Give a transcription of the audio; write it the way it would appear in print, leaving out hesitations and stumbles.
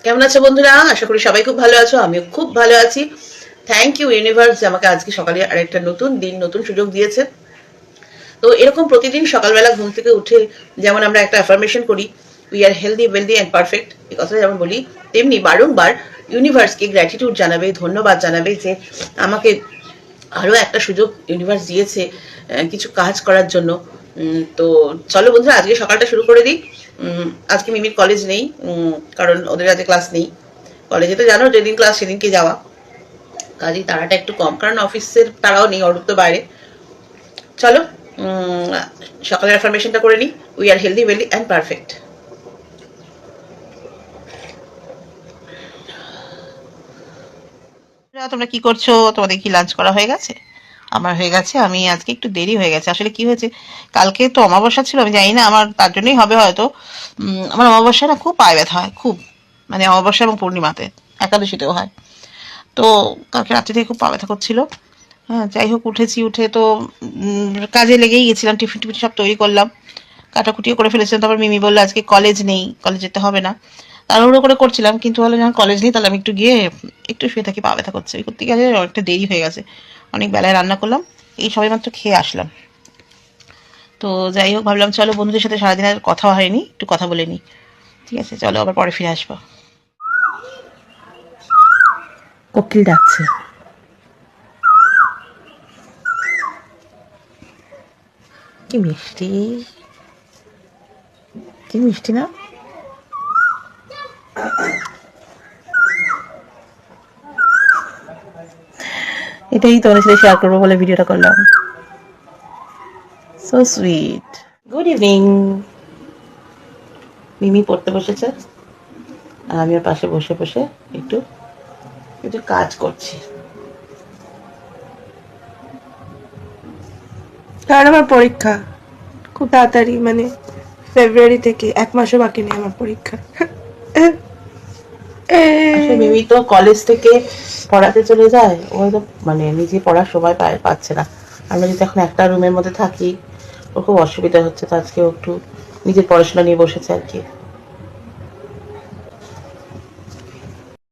কেমন আছো বন্ধুরা? আশা করি সবাই খুব ভালো আছো, আমিও খুব ভালো আছি। থ্যাংক ইউ ইউনিভার্স যে আমাকে আজকে সকালে আরেকটা নতুন দিন, নতুন সুযোগ দিয়েছে। তো এরকম প্রতিদিন সকালবেলা ঘুম থেকে উঠে যেমন আমরা একটা অ্যাফার্মেশন করি, we are healthy, wealthy and perfect, এই কথাটা যেমন বলি, তেমনি বারংবার ইউনিভার্সকে গ্র্যাটিটিউড জানাবে, ধন্যবাদ জানাবে যে আমাকে আরও একটা সুযোগ ইউনিভার্স দিয়েছে কিছু কাজ করার জন্য। তো চলো বন্ধুরা, আজকে সকালটা শুরু করে দিই। আজকে মিমির কলেজ নেই, কারণ ওদের আজকে ক্লাস নেই। কলেজে তো জানো যেদিন ক্লাস সেদিনকে যাওয়া, কাজেই তাড়াটা একটু কম, কারণ অফিসের তারাও নেই, অরূপ তো বাইরে। চলো সকালের অ্যাফার্মেশনটা করে নিই, we are healthy, wealthy and perfect. তোমরা কি করছো? তোমাদের কি লাঞ্চ করা হয়ে গেছে? আমার হয়ে গেছে। আমি আজকে একটু দেরি হয়ে গেছে, আসলে কি হয়েছে, কালকে তো অমাবস্যা ছিল, আমি জানি না আমার তার জন্যই হবে হয়তো। আমার অমাবস্যা না খুব পায়ে ব্যথা হয়, খুব, মানে অমাবস্যা এবং পূর্ণিমাতে, একাদশীতেও হয়। তো কালকে রাত্রি থেকে খুব পা ব্যথা করছিল। হ্যাঁ, যাই হোক, উঠেছি, উঠে তো কাজে লেগেই গেছিলাম, টিফিন টিফিন সব তৈরি করলাম, কাটাকুটিও করে ফেলেছিলাম। তারপর মিমি বললো আজকে কলেজ নেই, কলেজ যেতে হবে না। তাড়াহুড়ো করে করছিলাম, কিন্তু হলো যখন কলেজ নেই তাহলে আমি একটু গিয়ে একটু শুয়ে থাকি, পা ব্যথা করছে, করতে গেলে অনেকটা দেরি হয়ে গেছে। অনেক বেলায় রান্না করলাম, এই সবাই মাত্র খেয়ে আসলাম। তো যাই হোক, ভাবলাম চলো বন্ধুদের সাথে সারাদিন আর কথা হয়নি, একটু কথা বলে নিই। ঠিক আছে, চলো আবার পরে ফিরে আসবো। কোকিল ডাকছে। কি মিষ্টি, কি মিষ্টি না? এটাই তোমাদের সাথে শেয়ার করবো বলে ভিডিওটা করলাম। So sweet. Good evening. Mimi পড়তে বসেছে আর আমি ওর পাশে বসে বসে একটু একটু কাজ করছি। কারণ আমার পরীক্ষা খুব তাড়াতাড়ি, মানে ফেব্রুয়ারি থেকে, 1 মাসও বাকি নেই আমার পরীক্ষা। আসলে মিমি তো কলেজ থেকে পড়াতে চলে যায়, ও তো মানে নিজে পড়ার সময় পাচ্ছে না। আমরা যদি এখন একটা রুমের মধ্যে থাকি, ওর খুব অসুবিধা হচ্ছে। তো আজকে ও একটু নিজের পড়াশোনা নিয়ে বসেছে আর কি।